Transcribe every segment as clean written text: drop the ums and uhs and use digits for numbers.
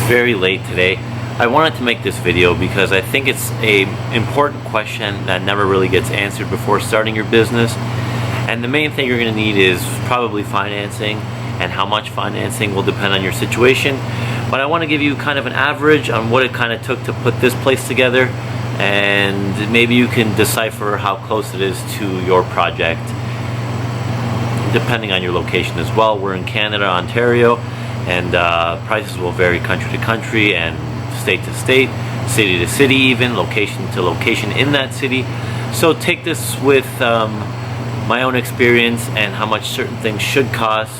very late today. I wanted to make this video because I think it's a important question that never really gets answered before starting your business. And the main thing you're going to need is probably financing, and how much financing will depend on your situation. But I want to give you kind of an average on what it kind of took to put this place together, and maybe you can decipher how close it is to your project depending on your location as well. We're in Canada, Ontario, and prices will vary country to country and state to state, city to city even, location to location in that city. So take this with my own experience and how much certain things should cost,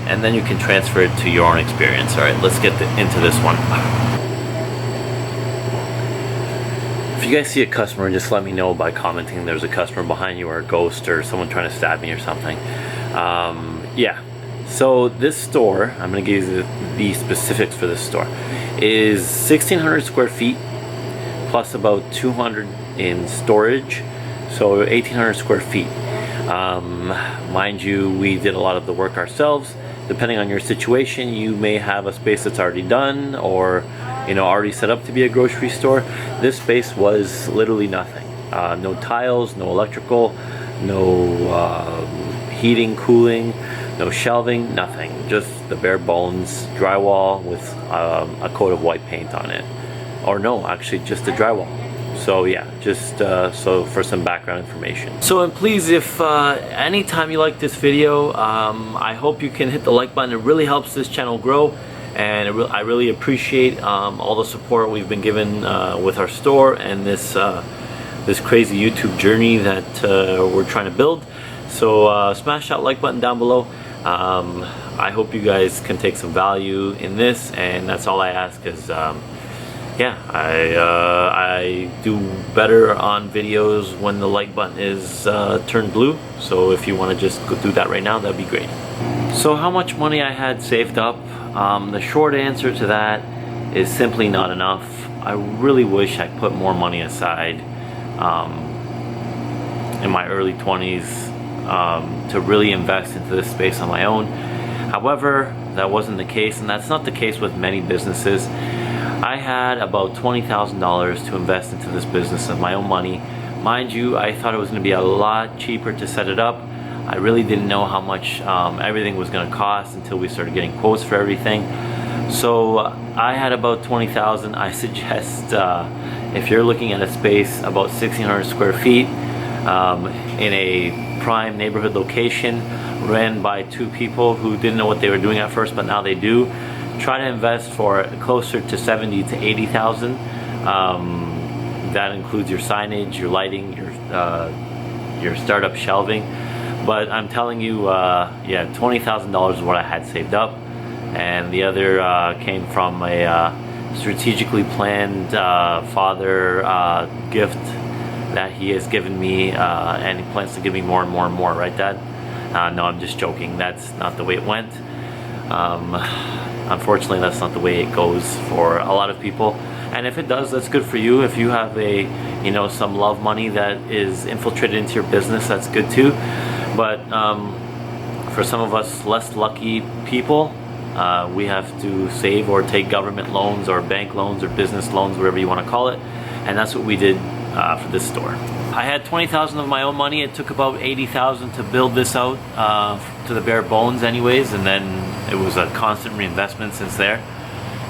and then you can transfer it to your own experience. Alright, let's get into this one. If you guys see a customer, just let me know by commenting there's a customer behind you or a ghost or someone trying to stab me or something. Yeah, so this store, I'm going to give you the specifics for this store, is 1,600 square feet plus about 200 in storage, so 1,800 square feet. Mind you, we did a lot of the work ourselves. Depending on your situation, you may have a space that's already done or already set up to be a grocery store. This space was literally nothing. No tiles, no electrical, no heating, cooling, no shelving, nothing. Just the bare bones drywall with a coat of white paint on it. Or no, actually just the drywall. So yeah, just so for some background information. So, and please, if anytime you like this video, I hope you can hit the like button. It really helps this channel grow, and I really appreciate all the support we've been given with our store and this crazy YouTube journey that we're trying to build. So smash that like button down below. I hope you guys can take some value in this, and that's all I ask. Is yeah, I do better on videos when the like button is turned blue. So if you want to just go do that right now, that'd be great. So how much money I had saved up? The short answer to that is simply not enough. I really wish I put more money aside in my early 20s to really invest into this space on my own. However, that wasn't the case, and that's not the case with many businesses. I had about $20,000 to invest into this business of my own money. Mind you, I thought it was going to be a lot cheaper to set it up. I really didn't know how much everything was going to cost until we started getting quotes for everything. So I had about $20,000. I suggest if you're looking at a space about 1,600 square feet in a prime neighborhood location, ran by two people who didn't know what they were doing at first, but now they do, try to invest for closer to $70,000 to $80,000. That includes your signage, your lighting, your startup shelving. But I'm telling you, yeah, $20,000 is what I had saved up, and the other came from a strategically planned father gift that he has given me, and he plans to give me more and more and more. Right, Dad? No, I'm just joking. That's not the way it went. Unfortunately, that's not the way it goes for a lot of people. And if it does, that's good for you. If you have some love money that is infiltrated into your business, that's good too. But for some of us less lucky people, we have to save or take government loans or bank loans or business loans, whatever you want to call it. And that's what we did for this store. I had $20,000 of my own money. It took about $80,000 to build this out to the bare bones anyways, and then it was a constant reinvestment since there.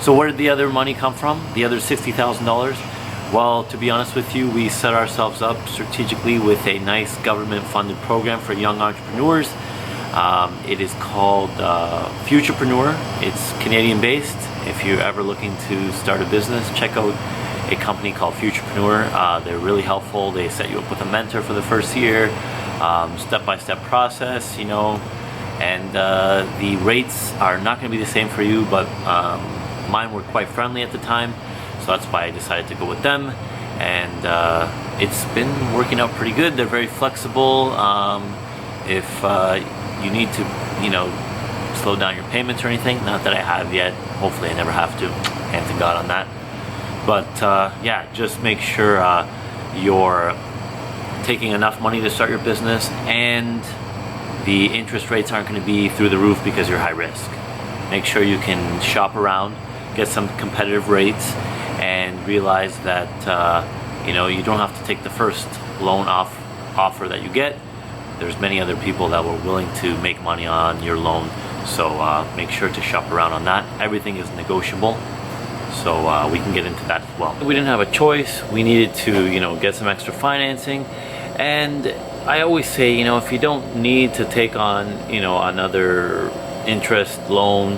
So where did the other money come from? The other $60,000? Well, to be honest with you, we set ourselves up strategically with a nice government-funded program for young entrepreneurs. It is called Futurepreneur. It's Canadian-based. If you're ever looking to start a business, check out a company called Futurepreneur. They're really helpful. They set you up with a mentor for the first year, step-by-step process, and the rates are not going to be the same for you, but mine were quite friendly at the time, so that's why I decided to go with them, and it's been working out pretty good. They're very flexible. If you need to, slow down your payments or anything, not that I have yet. Hopefully I never have to. Hand to God on that. But yeah, just make sure you're taking enough money to start your business, and the interest rates aren't going to be through the roof because you're high risk. Make sure you can shop around, get some competitive rates, and realize that you know, you don't have to take the first loan offer that you get. There's many other people that were willing to make money on your loan, so make sure to shop around on that. Everything is negotiable, so we can get into that as well. We didn't have a choice. We needed to, you know, get some extra financing. And I always say, you know, if you don't need to take on, you know, another interest loan,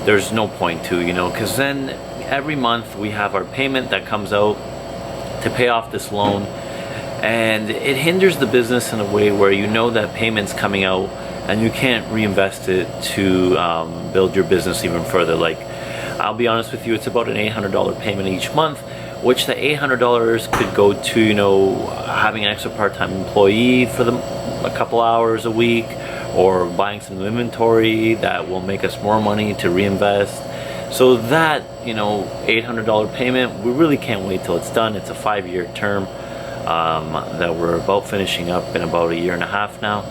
there's no point to, you know, because then every month we have our payment that comes out to pay off this loan, and it hinders the business in a way where you know that payment's coming out and you can't reinvest it to build your business even further. Like, I'll be honest with you, it's about an $800 payment each month, which the $800 could go to, you know, having an extra part-time employee for a couple hours a week, or buying some inventory that will make us more money to reinvest. So that, you know, $800 payment, we really can't wait till it's done. It's a 5-year term that we're about finishing up in about 1.5 years now.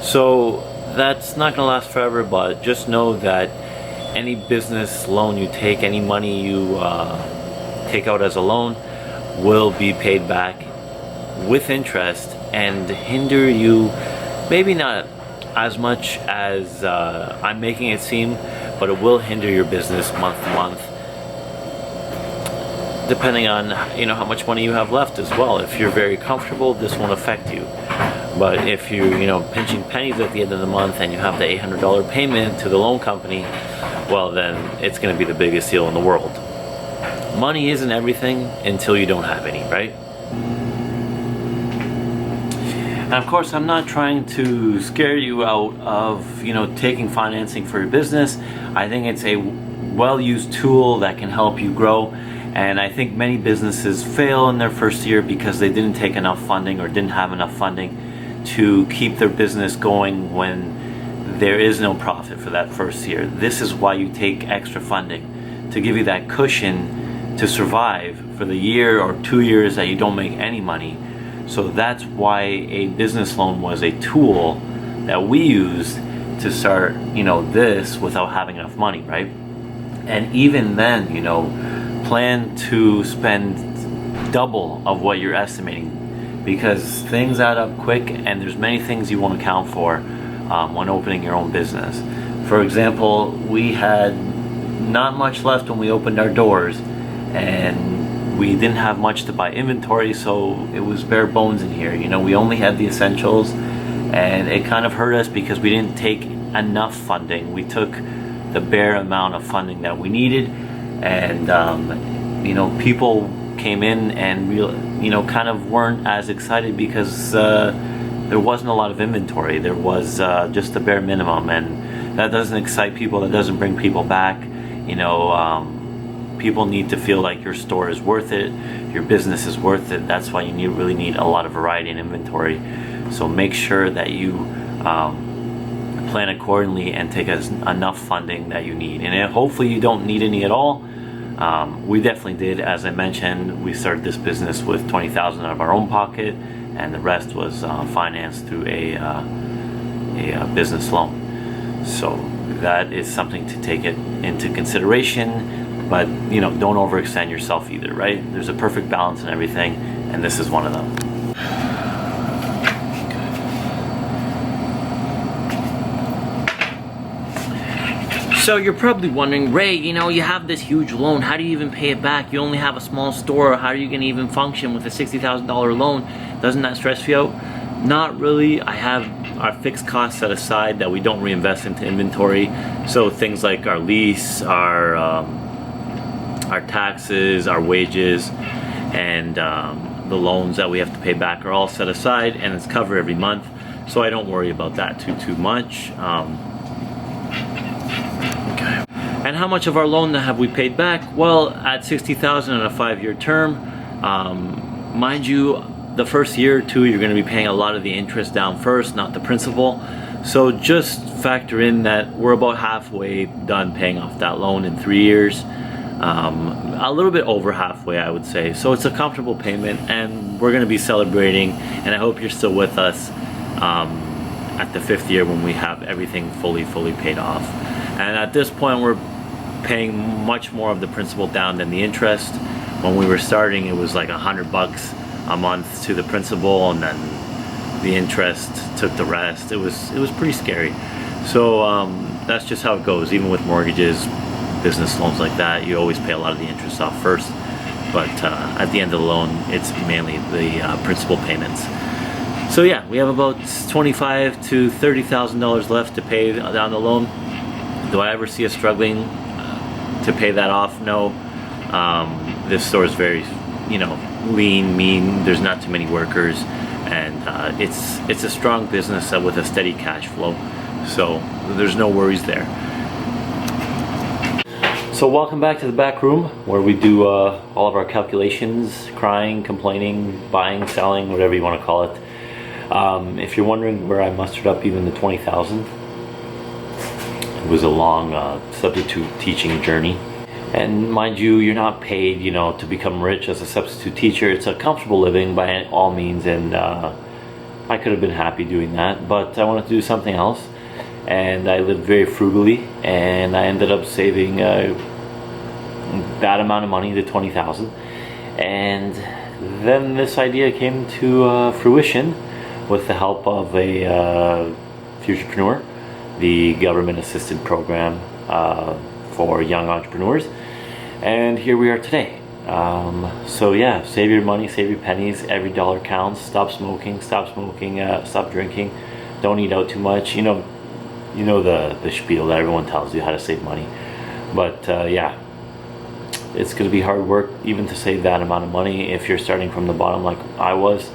So that's not gonna last forever, but just know that any business loan you take, any money you take out as a loan, will be paid back with interest and hinder you, maybe not as much as I'm making it seem, but it will hinder your business month to month, depending on, you know, how much money you have left as well. If you're very comfortable, this won't affect you. But if you're, you know, pinching pennies at the end of the month and you have the $800 payment to the loan company, well, then it's going to be the biggest deal in the world. Money isn't everything until you don't have any, right? And of course, I'm not trying to scare you out of, you know, taking financing for your business. I think it's a well-used tool that can help you grow. And I think many businesses fail in their first year because they didn't take enough funding or didn't have enough funding to keep their business going when there is no profit for that first year. This is why you take extra funding, to give you that cushion to survive for the year or 2 years that you don't make any money. So that's why a business loan was a tool that we used to start, you know, this without having enough money, right? And even then, you know, plan to spend double of what you're estimating, because things add up quick and there's many things you won't account for when opening your own business. For example, we had not much left when we opened our doors, and we didn't have much to buy inventory, so it was bare bones in here. You know, we only had the essentials, and it kind of hurt us because we didn't take enough funding. We took the bare amount of funding that we needed, and you know, people came in and you know, kind of weren't as excited because there wasn't a lot of inventory. There was just the bare minimum, and that doesn't excite people. That doesn't bring people back. You know, people need to feel like your store is worth it, your business is worth it. That's why you really need a lot of variety in inventory. So make sure that you plan accordingly and take enough funding that you need. And hopefully you don't need any at all. We definitely did. As I mentioned, we started this business with $20,000 out of our own pocket, and the rest was financed through a business loan. So that is something to take it into consideration. But, you know, don't overextend yourself either, right? There's a perfect balance in everything, and this is one of them. So you're probably wondering, Ray, you know, you have this huge loan. How do you even pay it back? You only have a small store. How are you going to even function with a $60,000 loan? Doesn't that stress you out? Not really. I have our fixed costs set aside that we don't reinvest into inventory. So things like our lease, our taxes, our wages, and the loans that we have to pay back are all set aside, and it's covered every month. So I don't worry about that too much. Okay. And how much of our loan have we paid back? Well, at $60,000 on a 5-year term, mind you, the first year or two you're going to be paying a lot of the interest down first, not the principal. So just factor in that we're about halfway done paying off that loan in 3 years. A little bit over halfway, I would say. So it's a comfortable payment, and we're going to be celebrating, and I hope you're still with us at the 5th year when we have everything fully paid off. And at this point, we're paying much more of the principal down than the interest. When we were starting, it was like $100 a month to the principal, and then the interest took the rest. It was pretty scary. So that's just how it goes. Even with mortgages, business loans like that, you always pay a lot of the interest off first. But at the end of the loan, it's mainly the principal payments. So yeah, we have about $25,000 to $30,000 left to pay down the loan. Do I ever see us struggling to pay that off? No. This store is very, lean, mean. There's not too many workers, and it's a strong business with a steady cash flow. So there's no worries there. So welcome back to the back room where we do all of our calculations, crying, complaining, buying, selling, whatever you want to call it. If you're wondering where I mustered up even the $20,000, it was a long substitute teaching journey. And mind you, you're not paid, to become rich as a substitute teacher. It's a comfortable living by all means, and I could have been happy doing that, but I wanted to do something else. And I lived very frugally, and I ended up saving that amount of money, the $20,000. And then this idea came to fruition with the help of a Futurepreneur, the government-assisted program for young entrepreneurs. And here we are today. So yeah, save your money, save your pennies. Every dollar counts. Stop smoking, stop drinking. Don't eat out too much. You know the spiel that everyone tells you how to save money. But yeah, it's going to be hard work even to save that amount of money if you're starting from the bottom like I was.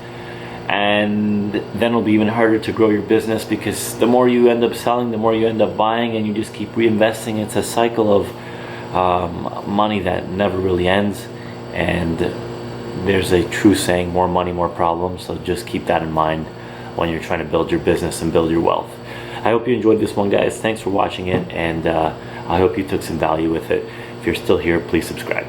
And then it'll be even harder to grow your business, because the more you end up selling, the more you end up buying, and you just keep reinvesting. It's a cycle of money that never really ends. And there's a true saying, more money, more problems. So just keep that in mind when you're trying to build your business and build your wealth. I hope you enjoyed this one, guys. Thanks for watching it, and I hope you took some value with it. If you're still here, please subscribe.